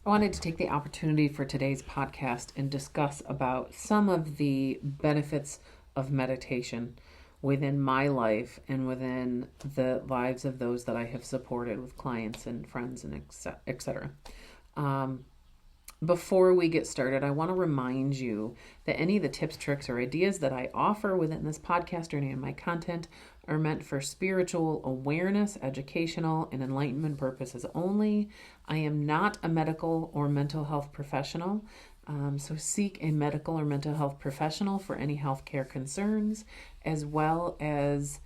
I wanted to take the opportunity for today's podcast and discuss about some of the benefits of meditation within my life and within the lives of those that I have supported with clients and friends and etc. Um, Before we get started, I want to remind you that any of the tips, tricks, or ideas that I offer within this podcast or any of my content are meant for spiritual awareness, educational, and enlightenment purposes only. I am not a medical or mental health professional, so seek a medical or mental health professional for any healthcare concerns, as well as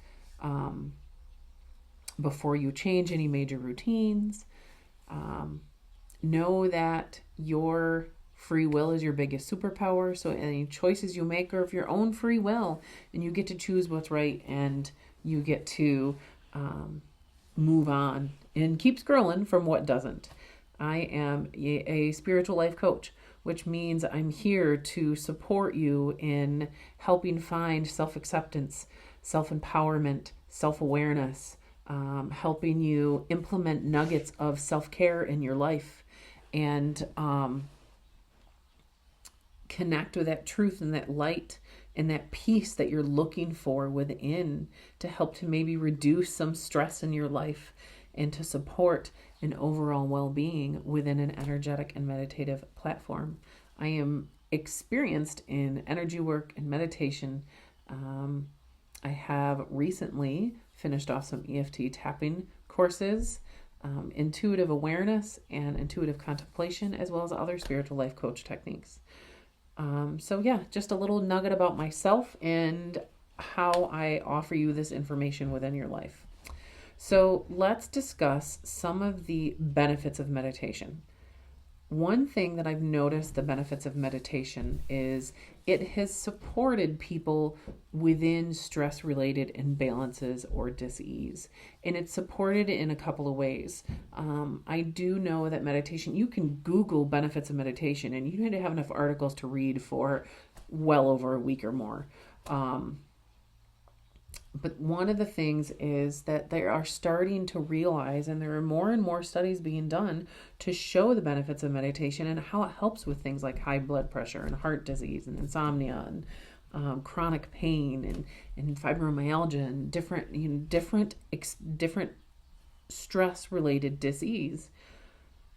before you change any major routines. Know that your free will is your biggest superpower. So any choices you make are of your own free will, and you get to choose what's right, and you get to move on and keep scrolling from what doesn't. I am a spiritual life coach, which means I'm here to support you in helping find self-acceptance, self-empowerment, self-awareness, helping you implement nuggets of self-care in your life, and connect with that truth and that light and that peace that you're looking for within, to help to maybe reduce some stress in your life and to support an overall well-being within an energetic and meditative platform. I am experienced in energy work and meditation. I have recently finished off some EFT tapping courses, intuitive awareness and intuitive contemplation, as well as other spiritual life coach techniques. So yeah, just a little nugget about myself and how I offer you this information within your life. So let's discuss some of the benefits of meditation. One thing that I've noticed the benefits of meditation is it has supported people within stress-related imbalances or dis-ease. And it's supported in a couple of ways. I do know that meditation, you can Google benefits of meditation, and you need to have enough articles to read for well over a week or more. But one of the things is that they are starting to realize, and there are more and more studies being done to show the benefits of meditation and how it helps with things like high blood pressure and heart disease and insomnia and chronic pain and fibromyalgia and different stress related disease.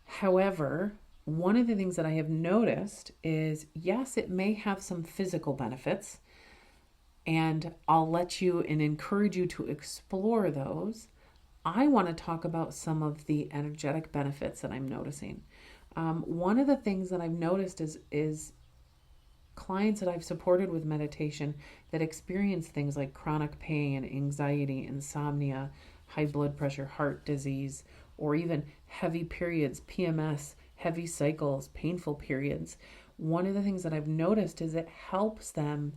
However, one of the things that I have noticed is, yes, it may have some physical benefits, and I'll let you and encourage you to explore those. I want to talk about some of the energetic benefits that I'm noticing. One of the things that I've noticed is clients that I've supported with meditation that experience things like chronic pain, anxiety, insomnia, high blood pressure, heart disease, or even heavy periods, PMS, heavy cycles, painful periods. One of the things that I've noticed is it helps them.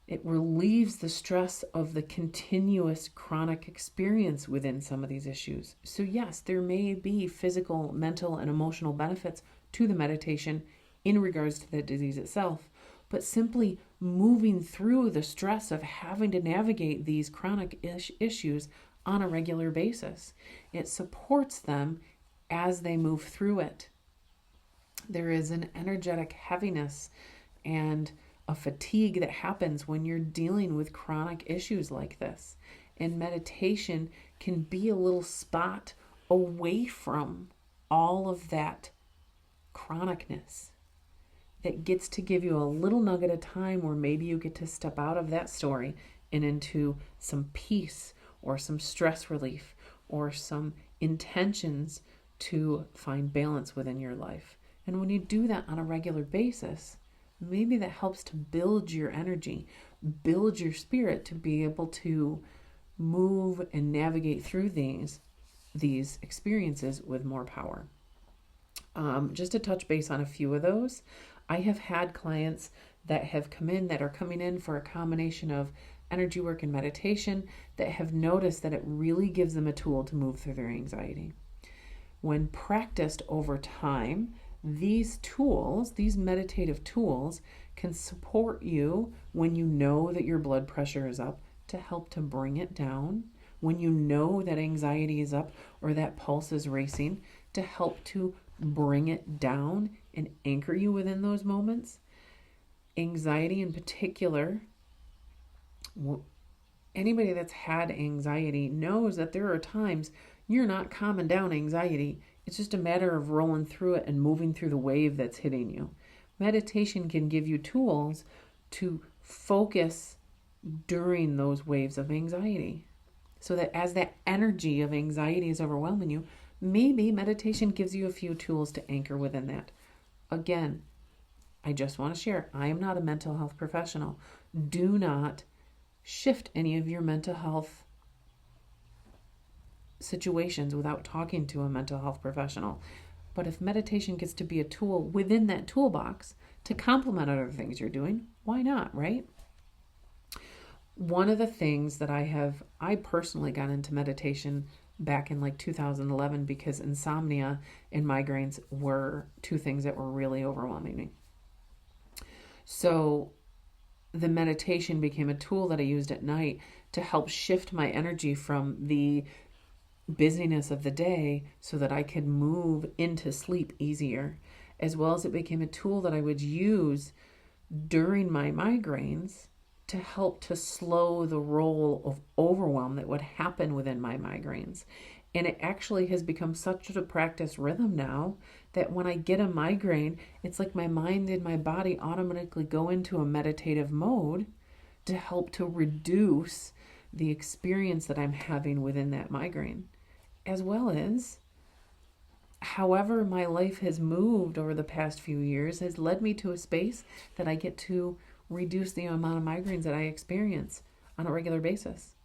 It relieves the stress of the continuous chronic experience within some of these issues. So yes, there may be physical, mental, and emotional benefits to the meditation in regards to the disease itself, but simply moving through the stress of having to navigate these chronic issues on a regular basis, it supports them as they move through it. There is an energetic heaviness and a fatigue that happens when you're dealing with chronic issues like this. And meditation can be a little spot away from all of that chronicness that gets to give you a little nugget of time where maybe you get to step out of that story and into some peace or some stress relief or some intentions to find balance within your life. And when you do that on a regular basis, maybe that helps to build your energy, build your spirit to be able to move and navigate through these experiences with more power. Just to touch base on a few of those, I have had clients that have come in that are coming in for a combination of energy work and meditation that have noticed that it really gives them a tool to move through their anxiety. When practiced over time, these tools, these meditative tools, can support you when you know that your blood pressure is up, to help to bring it down, when you know that anxiety is up or that pulse is racing, to help to bring it down and anchor you within those moments. Anxiety in particular, anybody that's had anxiety knows that there are times you're not calming down anxiety. It's just a matter of rolling through it and moving through the wave that's hitting you. Meditation can give you tools to focus during those waves of anxiety, so that as that energy of anxiety is overwhelming you, maybe meditation gives you a few tools to anchor within that. Again, I just want to share, I am not a mental health professional. Do not shift any of your mental health situations without talking to a mental health professional. But if meditation gets to be a tool within that toolbox to complement other things you're doing, why not, right? One of the things that I personally got into meditation back in like 2011 because insomnia and migraines were two things that were really overwhelming me. So the meditation became a tool that I used at night to help shift my energy from the busyness of the day so that I could move into sleep easier, as well as it became a tool that I would use during my migraines to help to slow the roll of overwhelm that would happen within my migraines. And it actually has become such a practice rhythm now that when I get a migraine, it's like my mind and my body automatically go into a meditative mode to help to reduce the experience that I'm having within that migraine. As well as however my life has moved over the past few years has led me to a space that I get to reduce the amount of migraines that I experience on a regular basis.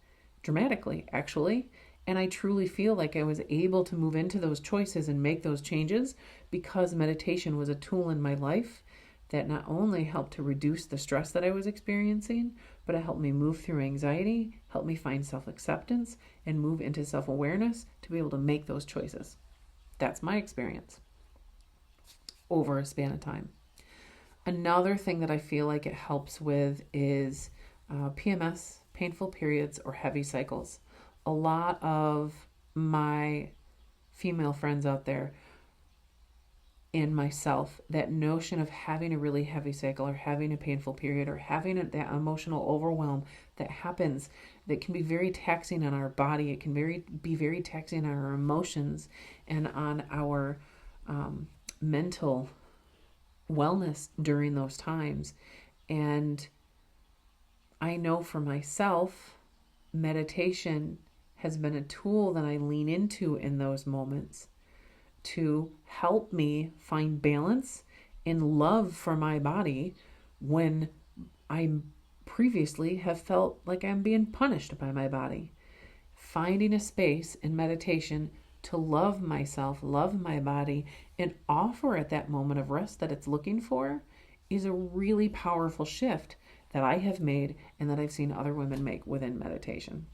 Dramatically, actually. And I truly feel like I was able to move into those choices and make those changes because meditation was a tool in my life that not only helped to reduce the stress that I was experiencing, but it helped me move through anxiety, helped me find self-acceptance, and move into self-awareness to be able to make those choices. That's my experience over a span of time. Another thing that I feel like it helps with is PMS, painful periods, or heavy cycles. A lot of my female friends out there and myself, that notion of having a really heavy cycle or having a painful period or having that emotional overwhelm that happens, that can be very taxing on our body. It can be very taxing on our emotions and on our mental wellness during those times. And I know for myself, meditation has been a tool that I lean into in those moments to help me find balance and love for my body when I previously have felt like I'm being punished by my body. Finding a space in meditation to love myself, love my body, and offer it that moment of rest that it's looking for is a really powerful shift that I have made and that I've seen other women make within meditation.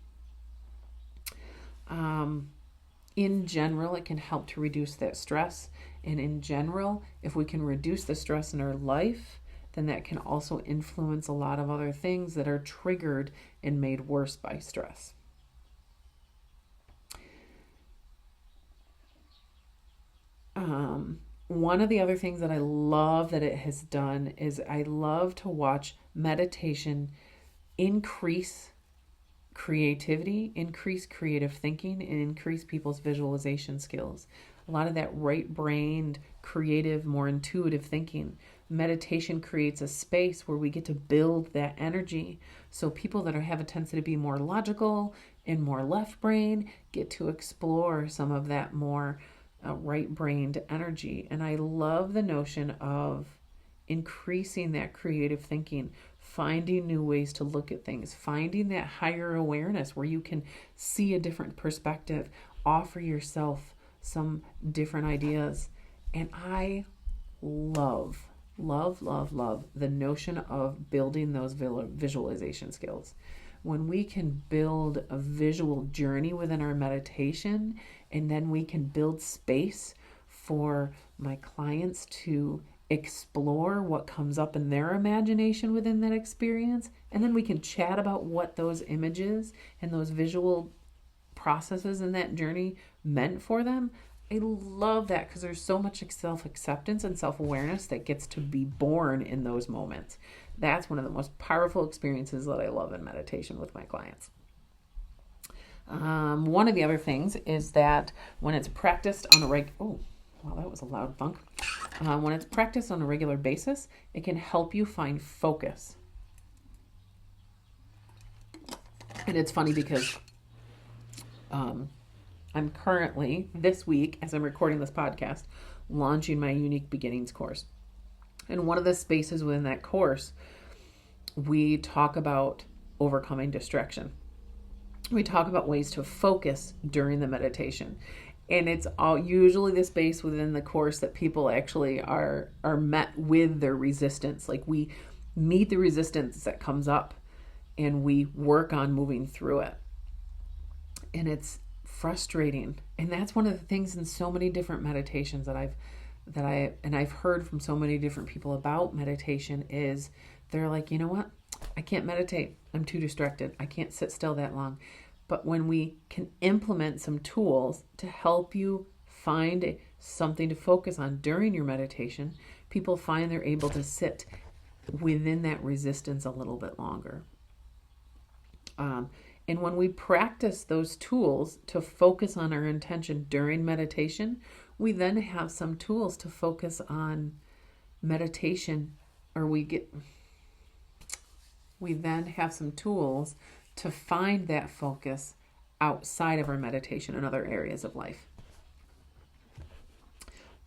In general, it can help to reduce that stress. And in general, if we can reduce the stress in our life, then that can also influence a lot of other things that are triggered and made worse by stress. One of the other things that I love that it has done is I love to watch meditation increase creativity, increase creative thinking, and increase people's visualization skills. A lot of that right-brained, creative, more intuitive thinking. Meditation creates a space where we get to build that energy. So people that have a tendency to be more logical and more left-brain get to explore some of that more right-brained energy. And I love the notion of increasing that creative thinking, finding new ways to look at things, finding that higher awareness where you can see a different perspective, offer yourself some different ideas. And I love the notion of building those visualization skills. When we can build a visual journey within our meditation, and then we can build space for my clients to explore what comes up in their imagination within that experience, and then we can chat about what those images and those visual processes in that journey meant for them. I love that because there's so much self-acceptance and self-awareness that gets to be born in those moments. That's one of the most powerful experiences that I love in meditation with my clients. One of the other things is that when it's practiced on a that was a loud thunk. When it's practiced on a regular basis, it can help you find focus. And it's funny because I'm currently, this week, as I'm recording this podcast, launching my Unique Beginnings course. And one of the spaces within that course, we talk about overcoming distraction. We talk about ways to focus during the meditation. And it's usually the space within the course that people actually are met with their resistance. Like we meet the resistance that comes up and we work on moving through it. And it's frustrating. And that's one of the things in so many different meditations that I've heard from so many different people about meditation is they're like, you know what? I can't meditate. I'm too distracted. I can't sit still that long. But when we can implement some tools to help you find something to focus on during your meditation, people find they're able to sit within that resistance a little bit longer. And when we practice those tools to focus on our intention during meditation, we then have some tools to focus on meditation, or we then have some tools to find that focus outside of our meditation in other areas of life.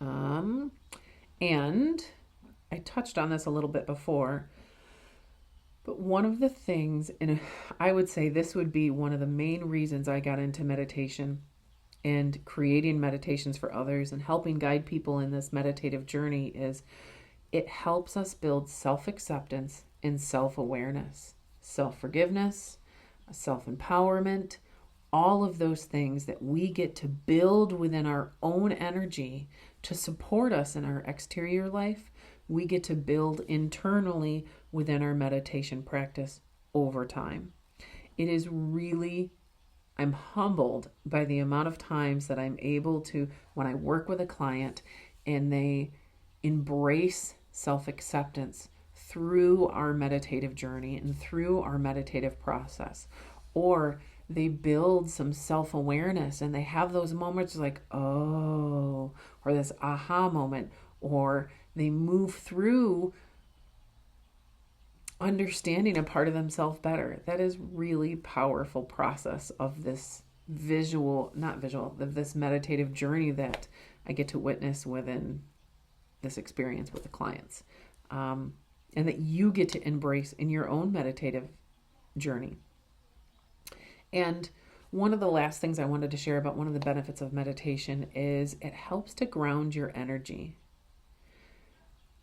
And I touched on this a little bit before, but one of the things, and I would say this would be one of the main reasons I got into meditation and creating meditations for others and helping guide people in this meditative journey, is it helps us build self-acceptance and self-awareness, self-forgiveness, self-empowerment, all of those things that we get to build within our own energy to support us in our exterior life, we get to build internally within our meditation practice over time. It is really, I'm humbled by the amount of times that I'm able to, when I work with a client and they embrace self-acceptance through our meditative journey and through our meditative process, or they build some self-awareness and they have those moments like, oh, or this aha moment, or they move through understanding a part of themselves better. That is really powerful process of this this meditative journey that I get to witness within this experience with the clients. And that you get to embrace in your own meditative journey. And one of the last things I wanted to share about one of the benefits of meditation is it helps to ground your energy.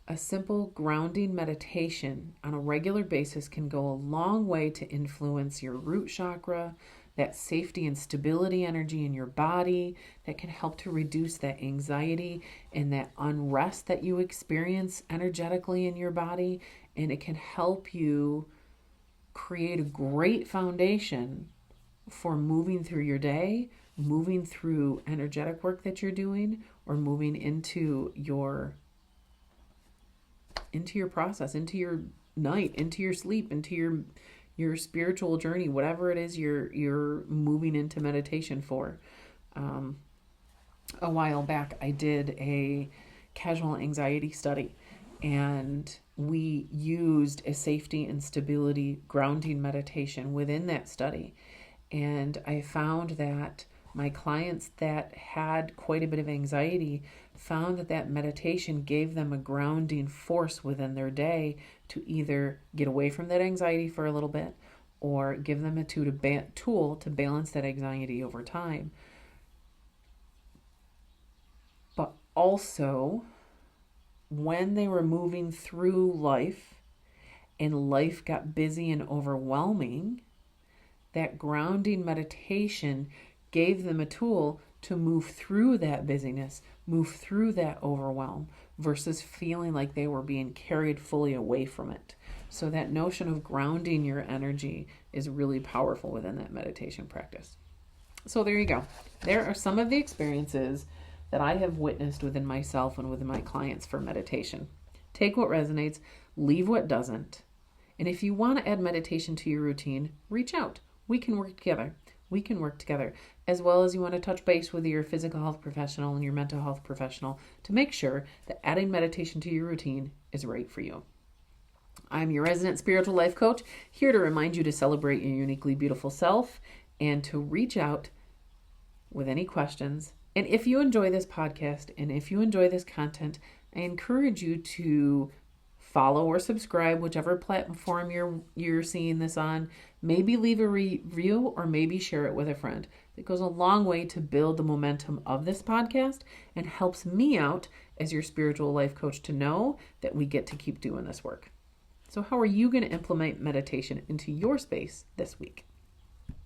A simple grounding meditation on a regular basis can go a long way to influence your root chakra, that safety and stability energy in your body, that can help to reduce that anxiety and that unrest that you experience energetically in your body. And it can help you create a great foundation for moving through your day, moving through energetic work that you're doing, or moving into your process, into your night, into your sleep, into your spiritual journey, whatever it is you're moving into meditation for. A while back, I did a casual anxiety study, and we used a safety and stability grounding meditation within that study. And I found that my clients that had quite a bit of anxiety found that meditation gave them a grounding force within their day to either get away from that anxiety for a little bit or give them a tool to balance that anxiety over time. But also, when they were moving through life and life got busy and overwhelming, that grounding meditation gave them a tool to move through that busyness, move through that overwhelm, versus feeling like they were being carried fully away from it. So that notion of grounding your energy is really powerful within that meditation practice. So there you go. There are some of the experiences that I have witnessed within myself and within my clients for meditation. Take what resonates, leave what doesn't. And if you want to add meditation to your routine, reach out. We can work together. We can work together, as well as you want to touch base with your physical health professional and your mental health professional to make sure that adding meditation to your routine is right for you. I'm your resident spiritual life coach, here to remind you to celebrate your uniquely beautiful self and to reach out with any questions. And if you enjoy this podcast and if you enjoy this content, I encourage you to follow or subscribe, whichever platform you're seeing this on. Maybe leave a review or maybe share it with a friend. It goes a long way to build the momentum of this podcast and helps me out as your spiritual life coach to know that we get to keep doing this work. So how are you going to implement meditation into your space this week?